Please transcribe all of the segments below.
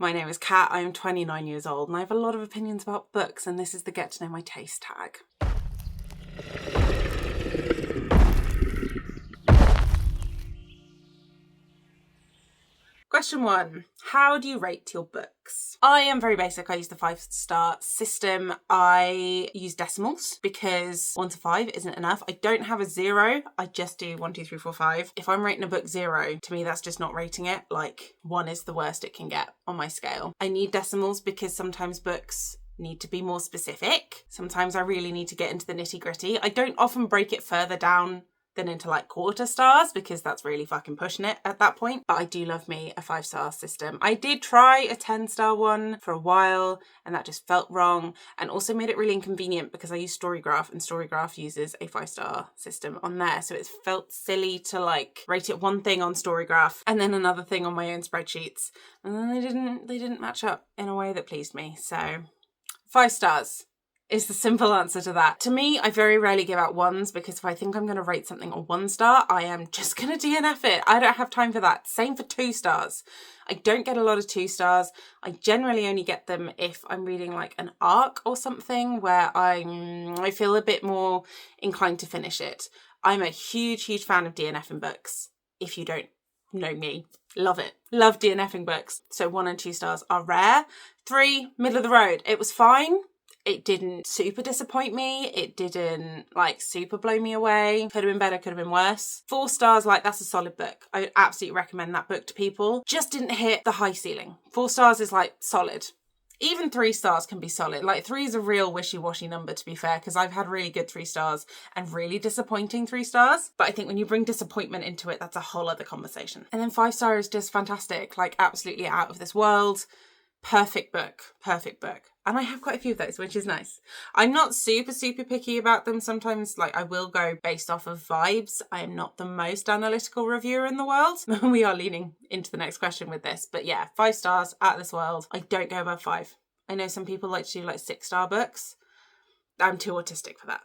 My name is Kat, I am 29 years old and I have a lot of opinions about books, and this is the Get to Know My Taste tag. Question 1. How do you rate your books? I am very basic. I use the 5-star system. I use decimals because 1 to 5 isn't enough. I don't have a 0. I just do 1, 2, 3, 4, 5. If I'm rating a book 0, to me that's just not rating it. Like 1 is the worst it can get on my scale. I need decimals because sometimes books need to be more specific. Sometimes I really need to get into the nitty-gritty. I don't often break it further down than into like quarter stars because that's really fucking pushing it at that point. But I do love me a 5-star system. I did try a 10-star one for a while and that just felt wrong, and also made it really inconvenient because I use Storygraph and Storygraph uses a 5-star system on there. So it felt silly to like rate it one thing on Storygraph and then another thing on my own spreadsheets. And then they didn't match up in a way that pleased me. So 5 stars is the simple answer to that. To me, I very rarely give out 1s because if I think I'm going to rate something a 1 star, I am just going to DNF it. I don't have time for that. Same for 2 stars. I don't get a lot of 2 stars. I generally only get them if I'm reading like an arc or something where I feel a bit more inclined to finish it. I'm a huge fan of DNFing books. If you don't know me, love it. Love DNFing books. So 1 and 2 stars are rare. 3, middle of the road. It was fine. It didn't super disappoint me. It didn't like super blow me away. Could have been better, could have been worse. 4 stars, like that's a solid book. I would absolutely recommend that book to people. Just didn't hit the high ceiling. 4 stars is like solid. Even 3 stars can be solid. Like 3 is a real wishy-washy number, to be fair, because I've had really good 3 stars and really disappointing 3 stars. But I think when you bring disappointment into it, that's a whole other conversation. And then 5 star is just fantastic. Like absolutely out of this world. Perfect book. And I have quite a few of those, which is nice. I'm not super picky about them. Sometimes like I will go based off of vibes. I am not the most analytical reviewer in the world. We are leaning into the next question with this. But yeah, 5 stars, out of this world. I don't go above 5. I know some people like to do like 6-star books. I'm too autistic for that.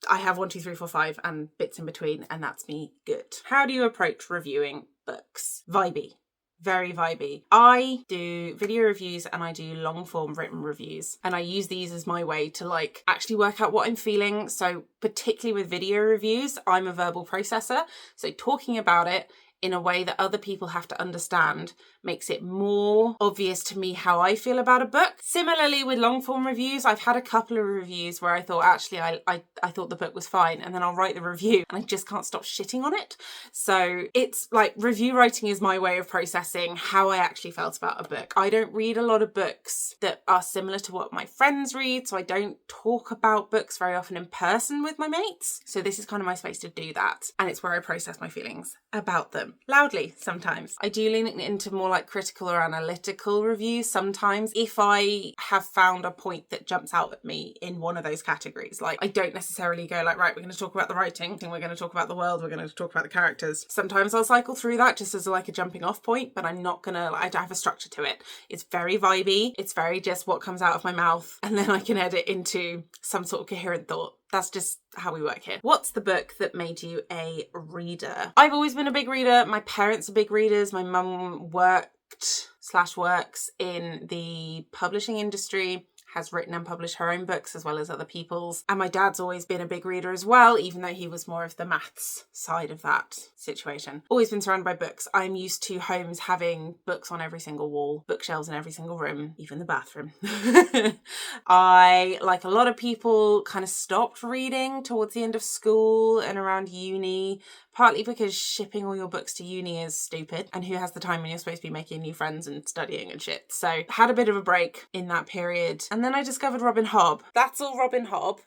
I have 1, 2, 3, 4, 5 and bits in between, and that's me good. How do you approach reviewing books? Vibey. Very vibey. I do video reviews and I do long form written reviews, and I use these as my way to like actually work out what I'm feeling. So particularly with video reviews, I'm a verbal processor. So talking about it in a way that other people have to understand makes it more obvious to me how I feel about a book. Similarly with long form reviews, I've had a couple of reviews where I thought actually I thought the book was fine, and then I'll write the review and I just can't stop shitting on it. So it's like review writing is my way of processing how I actually felt about a book. I don't read a lot of books that are similar to what my friends read, so I don't talk about books very often in person with my mates. So this is kind of my space to do that, and it's where I process my feelings about them loudly sometimes. I do lean into more like critical or analytical reviews sometimes if I have found a point that jumps out at me in one of those categories. Like I don't necessarily go like, right, we're going to talk about the writing, we're going to talk about the world, we're going to talk about the characters. Sometimes I'll cycle through that just as like a jumping off point, but I'm not gonna, I don't have a structure to it. It's very vibey. It's very just what comes out of my mouth, and then I can edit into some sort of coherent thought. That's just how we work here. What's the book that made you a reader? I've always been a big reader. My parents are big readers. My mum works in the publishing industry, has written and published her own books as well as other people's. And my dad's always been a big reader as well, even though he was more of the maths side of that situation. Always been surrounded by books. I'm used to homes having books on every single wall, bookshelves in every single room, even the bathroom. I, like a lot of people, kind of stopped reading towards the end of school and around uni, partly because shipping all your books to uni is stupid, and who has the time when you're supposed to be making new friends and studying and shit. So had a bit of a break in that period. And then I discovered Robin Hobb. That's all Robin Hobb.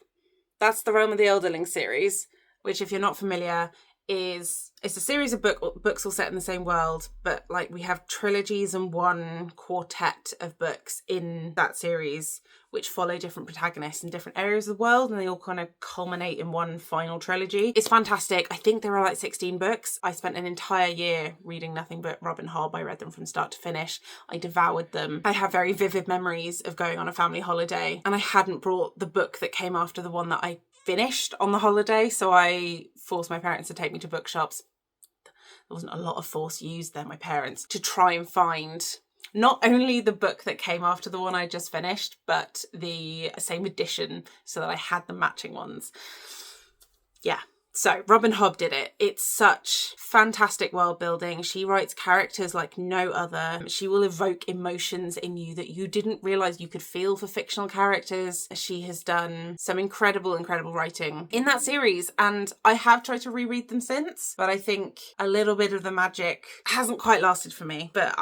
That's the Realm of the Elderling series, which if you're not familiar it's a series of books all set in the same world, but like we have trilogies and one quartet of books in that series which follow different protagonists in different areas of the world, and they all kind of culminate in one final trilogy. It's fantastic. I think there are like 16 books. I spent an entire year reading nothing but Robin Hobb. I read them from start to finish. I devoured them. I have very vivid memories of going on a family holiday, and I hadn't brought the book that came after the one that I finished on the holiday, so I forced my parents to take me to bookshops. There wasn't a lot of force used there, my parents, to try and find Not only the book that came after the one I just finished, but the same edition so that I had the matching ones. Yeah. So Robin Hobb did it. It's such fantastic world building. She writes characters like no other. She will evoke emotions in you that you didn't realise you could feel for fictional characters. She has done some incredible writing in that series, and I have tried to reread them since, but I think a little bit of the magic hasn't quite lasted for me. But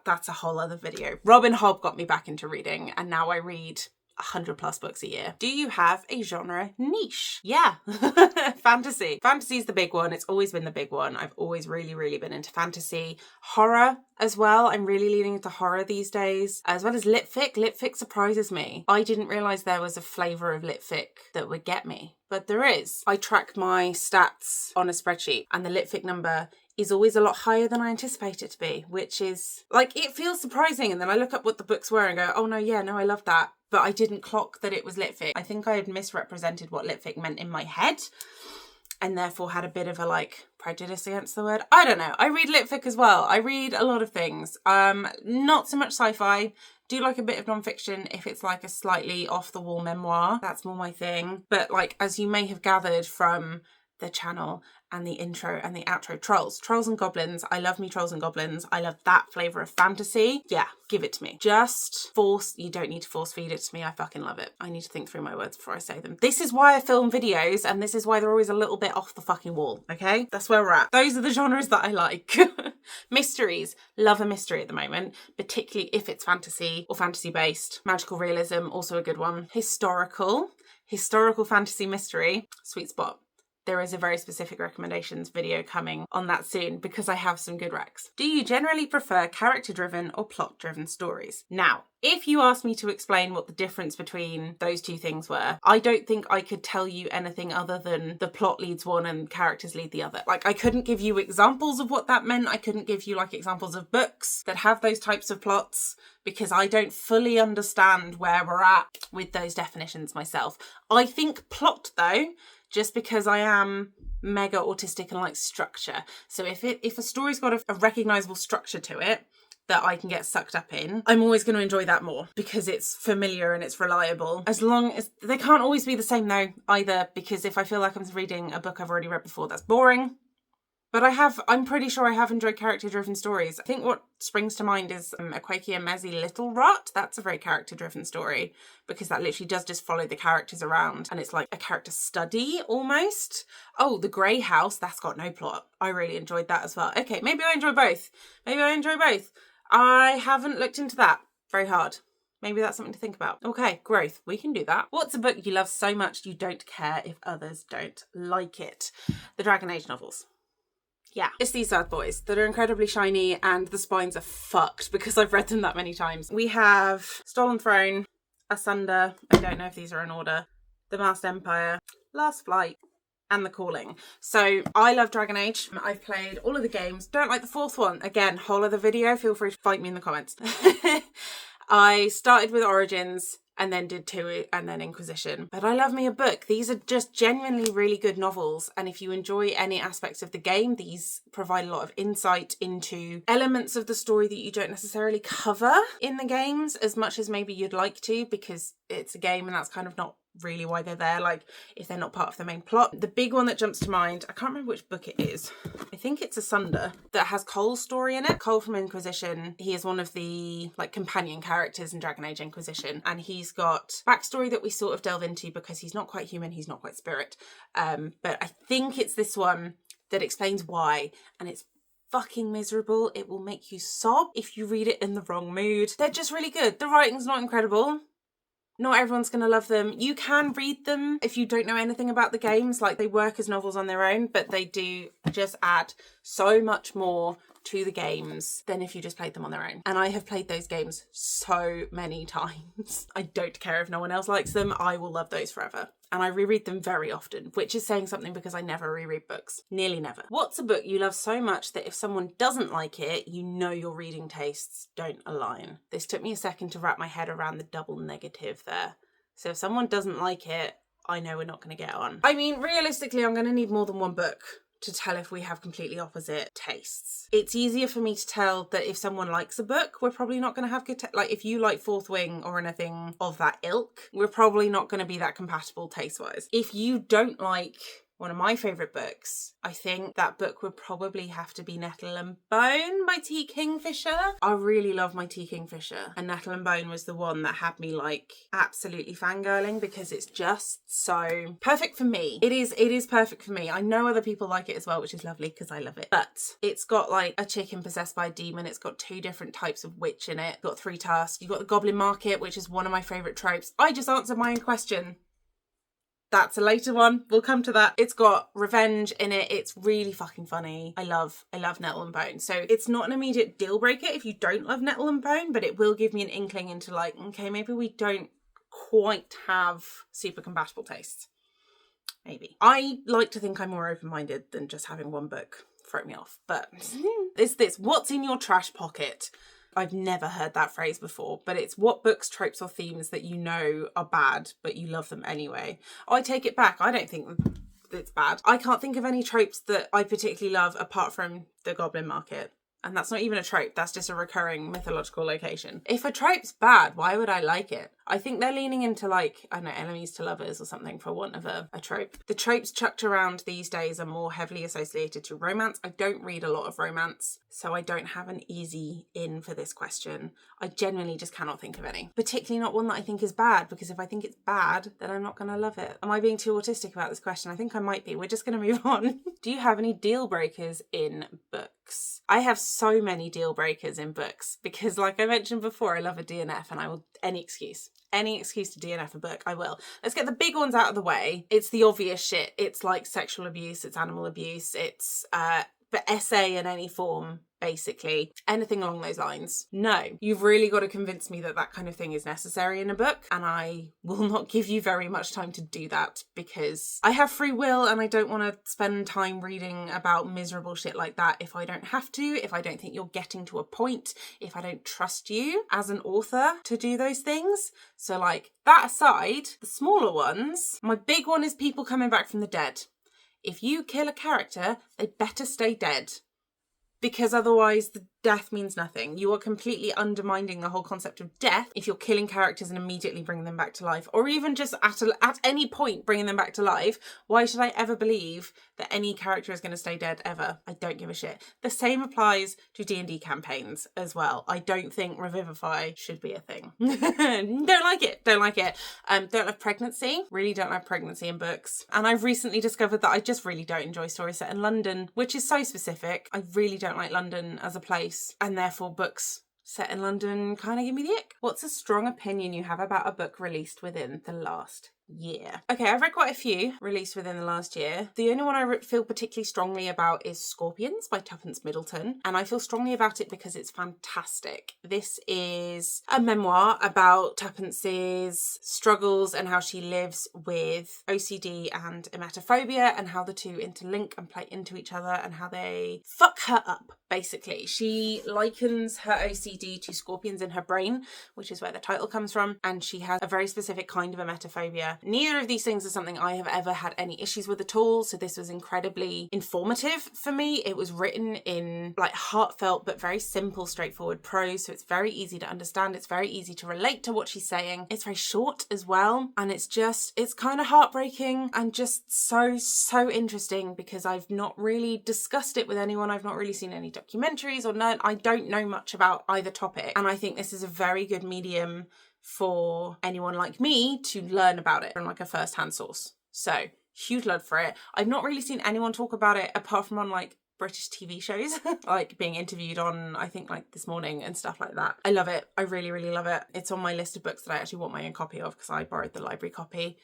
that's a whole other video. Robin Hobb got me back into reading, and now I read 100+ books a year. Do you have a genre niche? Yeah. Fantasy. Fantasy is the big one. It's always been the big one. I've always really been into fantasy. Horror as well. I'm really leaning into horror these days, as well as litfic. Litfic surprises me. I didn't realise there was a flavour of litfic that would get me, but there is. I track my stats on a spreadsheet, and the litfic number is always a lot higher than I anticipate it to be, which is like, it feels surprising. And then I look up what the books were and go, oh no, yeah, no, I love that. But I didn't clock that it was litfic. I think I had misrepresented what litfic meant in my head, and therefore had a bit of a like prejudice against the word. I don't know. I read litfic as well. I read a lot of things. Not so much sci-fi. Do like a bit of non-fiction if it's like a slightly off the wall memoir. That's more my thing. But like, as you may have gathered from the channel and the intro and the outro, Trolls and Goblins. I love me Trolls and Goblins. I love that flavour of fantasy. Yeah, give it to me. You don't need to force feed it to me. I fucking love it. I need to think through my words before I say them. This is why I film videos, and this is why they're always a little bit off the fucking wall, okay? That's where we're at. Those are the genres that I like. Mysteries. Love a mystery at the moment, particularly if it's fantasy or fantasy-based. Magical realism, also a good one. Historical fantasy mystery, sweet spot. There is a very specific recommendations video coming on that soon because I have some good recs. Do you generally prefer character-driven or plot-driven stories? Now, if you asked me to explain what the difference between those two things were, I don't think I could tell you anything other than the plot leads one and characters lead the other. Like, I couldn't give you examples of what that meant. I couldn't give you like examples of books that have those types of plots because I don't fully understand where we're at with those definitions myself. I think plot, though, just because I am mega autistic and like structure. So if a story's got a recognisable structure to it that I can get sucked up in, I'm always going to enjoy that more because it's familiar and it's reliable. As long as they can't always be the same though either, because if I feel like I'm reading a book I've already read before, that's boring. But I'm pretty sure I have enjoyed character-driven stories. I think what springs to mind is A Quakey and Mezzy Little Rot. That's a very character-driven story because that literally does just follow the characters around and it's like a character study almost. Oh, The Grey House, that's got no plot. I really enjoyed that as well. Okay, maybe I enjoy both. I haven't looked into that very hard. Maybe that's something to think about. Okay, growth. We can do that. What's a book you love so much you don't care if others don't like it? The Dragon Age novels. Yeah, it's these sad boys that are incredibly shiny and the spines are fucked because I've read them that many times. We have Stolen Throne, Asunder, I don't know if these are in order, The Masked Empire, Last Flight, and The Calling. So I love Dragon Age. I've played all of the games. Don't like the fourth one. Again, whole other video. Feel free to fight me in the comments. I started with Origins and then did 2 and then Inquisition. But I love me a book. These are just genuinely really good novels. And if you enjoy any aspects of the game, these provide a lot of insight into elements of the story that you don't necessarily cover in the games as much as maybe you'd like to, because it's a game and that's kind of not really why they're there, like if they're not part of the main plot. The big one that jumps to mind, I can't remember which book it is. I think it's Asunder, that has Cole's story in it. Cole from Inquisition, he is one of the like companion characters in Dragon Age Inquisition, and he's got backstory that we sort of delve into because he's not quite human, he's not quite spirit. But I think it's this one that explains why, and it's fucking miserable. It will make you sob if you read it in the wrong mood. They're just really good. The writing's not incredible. Not everyone's going to love them. You can read them if you don't know anything about the games. Like, they work as novels on their own, but they do just add so much more to the games than if you just played them on their own. And I have played those games so many times. I don't care if no one else likes them. I will love those forever. And I reread them very often, which is saying something because I never reread books. Nearly never. What's a book you love so much that if someone doesn't like it, you know your reading tastes don't align? This took me a second to wrap my head around the double negative there. So if someone doesn't like it, I know we're not going to get on. I mean, realistically, I'm going to need more than one book to tell if we have completely opposite tastes. It's easier for me to tell that if someone likes a book, we're probably not going to have good like if you like Fourth Wing or anything of that ilk, we're probably not going to be that compatible taste-wise. If you don't like one of my favourite books, I think that book would probably have to be Nettle and Bone by T. Kingfisher. I really love my T. Kingfisher, and Nettle and Bone was the one that had me like absolutely fangirling because it's just so perfect for me. It is perfect for me. I know other people like it as well, which is lovely because I love it. But it's got like a chicken possessed by a demon. It's got 2 different types of witch in it. It's got 3 tasks. You've got the Goblin Market, which is one of my favourite tropes. I just answered my own question. That's a later one. We'll come to that. It's got revenge in it. It's really fucking funny. I love Nettle and Bone. So it's not an immediate deal breaker if you don't love Nettle and Bone, but it will give me an inkling into like, okay, maybe we don't quite have super compatible tastes. Maybe. I like to think I'm more open-minded than just having one book throw me off. But it's this, what's in your trash pocket? I've never heard that phrase before, but it's what books, tropes or themes that you know are bad, but you love them anyway. I take it back. I don't think it's bad. I can't think of any tropes that I particularly love apart from the Goblin Market. And that's not even a trope, that's just a recurring mythological location. If a trope's bad, why would I like it? I think they're leaning into like, I don't know, enemies to lovers or something for want of a trope. The tropes chucked around these days are more heavily associated to romance. I don't read a lot of romance, so I don't have an easy in for this question. I genuinely just cannot think of any. Particularly not one that I think is bad, because if I think it's bad, then I'm not going to love it. Am I being too autistic about this question? I think I might be. We're just going to move on. Do you have any deal breakers in books? I have so many deal breakers in books because, like I mentioned before, I love a DNF and I will any excuse to DNF a book, I will. Let's get the big ones out of the way. It's the obvious shit. It's like sexual abuse, it's animal abuse, it's but essay in any form, basically. Anything along those lines. No, you've really got to convince me that that kind of thing is necessary in a book, and I will not give you very much time to do that because I have free will and I don't want to spend time reading about miserable shit like that if I don't have to, if I don't think you're getting to a point, if I don't trust you as an author to do those things. So like, that aside, the smaller ones, my big one is people coming back from the dead. If you kill a character, they better stay dead. Because otherwise the death means nothing. You are completely undermining the whole concept of death if you're killing characters and immediately bringing them back to life. Or even just at any point bringing them back to life. Why should I ever believe that any character is going to stay dead ever? I don't give a shit. The same applies to D&D campaigns as well. I don't think revivify should be a thing. Don't like it. Don't love pregnancy. Really don't love pregnancy in books. And I've recently discovered that I just really don't enjoy stories set in London, which is so specific. I really don't like London as a place. And therefore books set in London kind of give me the ick. What's a strong opinion you have about a book released within the last year? Okay, I've read quite a few released within the last year. The only one I feel particularly strongly about is Scorpions by Tuppence Middleton, and I feel strongly about it because it's fantastic. This is a memoir about Tuppence's struggles and how she lives with OCD and emetophobia and how the two interlink and play into each other and how they fuck her up, basically. She likens her OCD to scorpions in her brain, which is where the title comes from, and she has a very specific kind of emetophobia. Neither of these things is something I have ever had any issues with at all, so this was incredibly informative for me. It was written in like heartfelt but very simple, straightforward prose, so it's very easy to understand. It's very easy to relate to what she's saying. It's very short as well, and it's kind of heartbreaking and just so interesting because I've not really discussed it with anyone. I've not really seen any documentaries or none. I don't know much about either topic, and I think this is a very good medium for anyone like me to learn about it from like a first-hand source. So huge love for it. I've not really seen anyone talk about it apart from on like British TV shows, like being interviewed on, I think like This Morning and stuff like that. I love it. I really, really love it. It's on my list of books that I actually want my own copy of because I borrowed the library copy.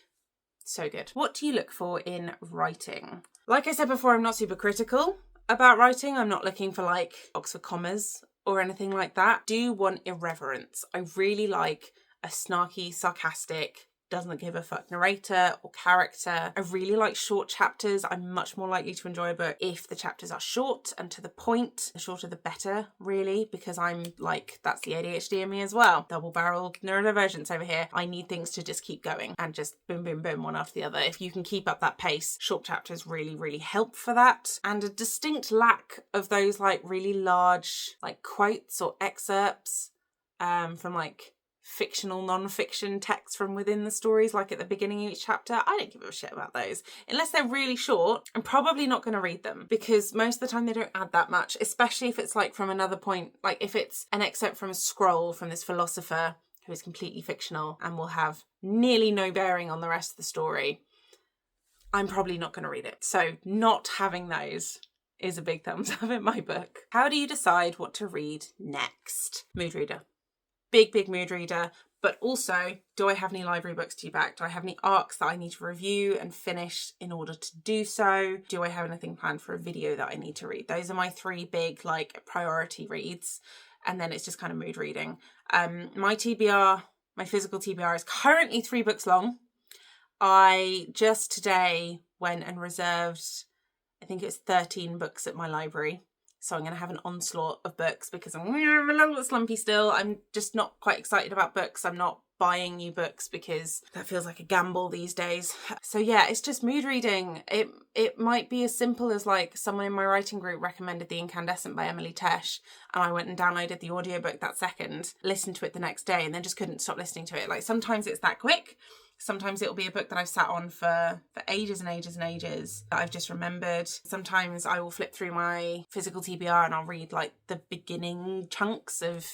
So good. What do you look for in writing? Like I said before, I'm not super critical about writing. I'm not looking for like Oxford commas or anything like that. Do want irreverence. I really like a snarky, sarcastic, doesn't give a fuck narrator or character. I really like short chapters. I'm much more likely to enjoy a book if the chapters are short and to the point. The shorter the better, really, because I'm like, that's the ADHD in me as well. Double-barreled neurodivergence over here. I need things to just keep going and just boom, boom, boom, one after the other. If you can keep up that pace, short chapters really, really help for that. And a distinct lack of those like really large like quotes or excerpts from like fictional, non-fiction text from within the stories, like at the beginning of each chapter. I don't give a shit about those. Unless they're really short, I'm probably not going to read them, because most of the time they don't add that much, especially if it's like from another point, like if it's an excerpt from a scroll from this philosopher who is completely fictional and will have nearly no bearing on the rest of the story. I'm probably not going to read it. So not having those is a big thumbs up in my book. How do you decide what to read next? Mood reader. Big mood reader. But also, do I have any library books due back? Do I have any arcs that I need to review and finish in order to do so? Do I have anything planned for a video that I need to read? Those are my three big like priority reads. And then it's just kind of mood reading. My TBR, my physical TBR, is currently 3 books long. I just today went and reserved, I think it's 13 books at my library. So I'm going to have an onslaught of books because I'm a little bit slumpy still. I'm just not quite excited about books. I'm not buying new books because that feels like a gamble these days. So yeah, it's just mood reading. It might be as simple as like someone in my writing group recommended The Incandescent by Emily Tesh, and I went and downloaded the audiobook that second, listened to it the next day, and then just couldn't stop listening to it. Like sometimes it's that quick. Sometimes it'll be a book that I've sat on for ages and ages and ages that I've just remembered. Sometimes I will flip through my physical TBR and I'll read like the beginning chunks of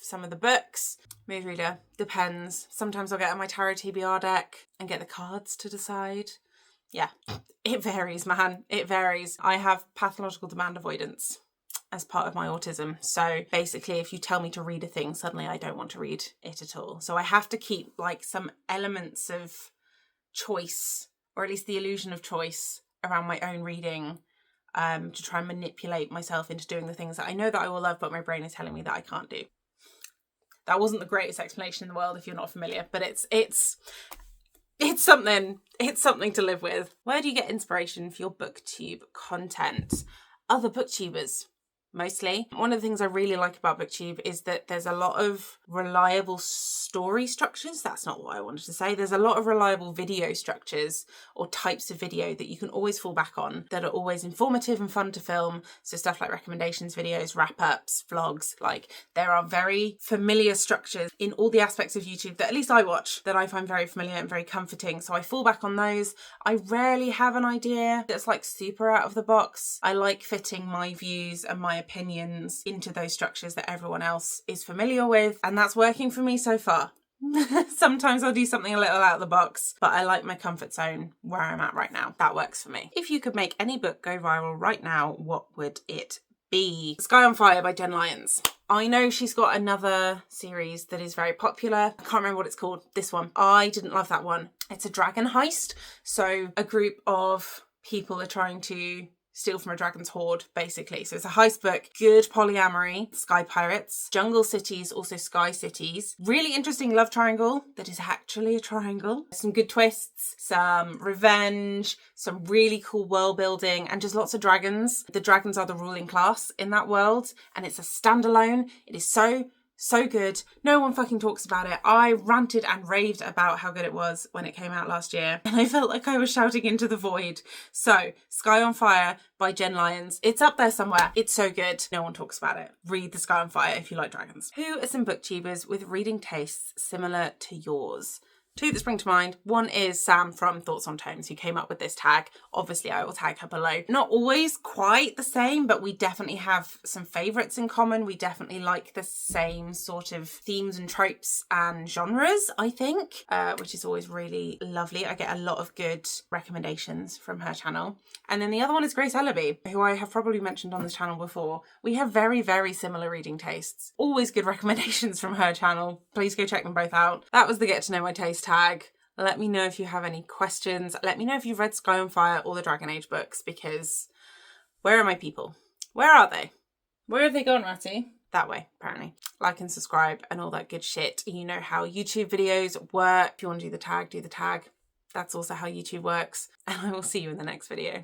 some of the books. Mood reader, depends. Sometimes I'll get on my tarot TBR deck and get the cards to decide. Yeah, it varies, man. It varies. I have pathological demand avoidance as part of my autism. So basically, if you tell me to read a thing, suddenly I don't want to read it at all. So I have to keep like some elements of choice, or at least the illusion of choice, around my own reading, to try and manipulate myself into doing the things that I know that I will love, but my brain is telling me that I can't do. That wasn't the greatest explanation in the world if you're not familiar, but it's something to live with. Where do you get inspiration for your BookTube content? Other BookTubers. Mostly. One of the things I really like about BookTube is that there's a lot of reliable story structures. That's not what I wanted to say. There's a lot of reliable video structures or types of video that you can always fall back on that are always informative and fun to film. So stuff like recommendations videos, wrap-ups, vlogs. Like there are very familiar structures in all the aspects of YouTube that at least I watch that I find very familiar and very comforting. So I fall back on those. I rarely have an idea that's like super out of the box. I like fitting my views and my opinions into those structures that everyone else is familiar with, and that's working for me so far. Sometimes I'll do something a little out of the box, but I like my comfort zone where I'm at right now. That works for me. If you could make any book go viral right now, what would it be? Sky on Fire by Jen Lyons. I know she's got another series that is very popular. I can't remember what it's called. This one. I didn't love that one. It's a dragon heist. So a group of people are trying to steal from a dragon's hoard, basically. So it's a heist book, good polyamory, sky pirates, jungle cities, also sky cities. Really interesting love triangle that is actually a triangle. Some good twists, some revenge, some really cool world building, and just lots of dragons. The dragons are the ruling class in that world, and it's a standalone. It is so good. No one fucking talks about it. I ranted and raved about how good it was when it came out last year, and I felt like I was shouting into the void. So, Sky on Fire by Jen Lyons. It's up there somewhere. It's so good. No one talks about it. Read The Sky on Fire if you like dragons. Who are some booktubers with reading tastes similar to yours? 2 that spring to mind. One is Sam from Thoughts on Tomes, who came up with this tag. Obviously, I will tag her below. Not always quite the same, but we definitely have some favourites in common. We definitely like the same sort of themes and tropes and genres, I think, which is always really lovely. I get a lot of good recommendations from her channel. And then the other one is Grace Ellaby, who I have probably mentioned on this channel before. We have very, very similar reading tastes. Always good recommendations from her channel. Please go check them both out. That was the Get to Know My Taste tag. Let me know if you have any questions. Let me know if you've read Sky on Fire or the Dragon Age books, because where are my people? Where are they? Where have they gone, Ratty? that way, apparently. Like and subscribe and all that good shit. You know how YouTube videos work. If you want to do the tag, do the tag. That's also how YouTube works. And I will see you in the next video.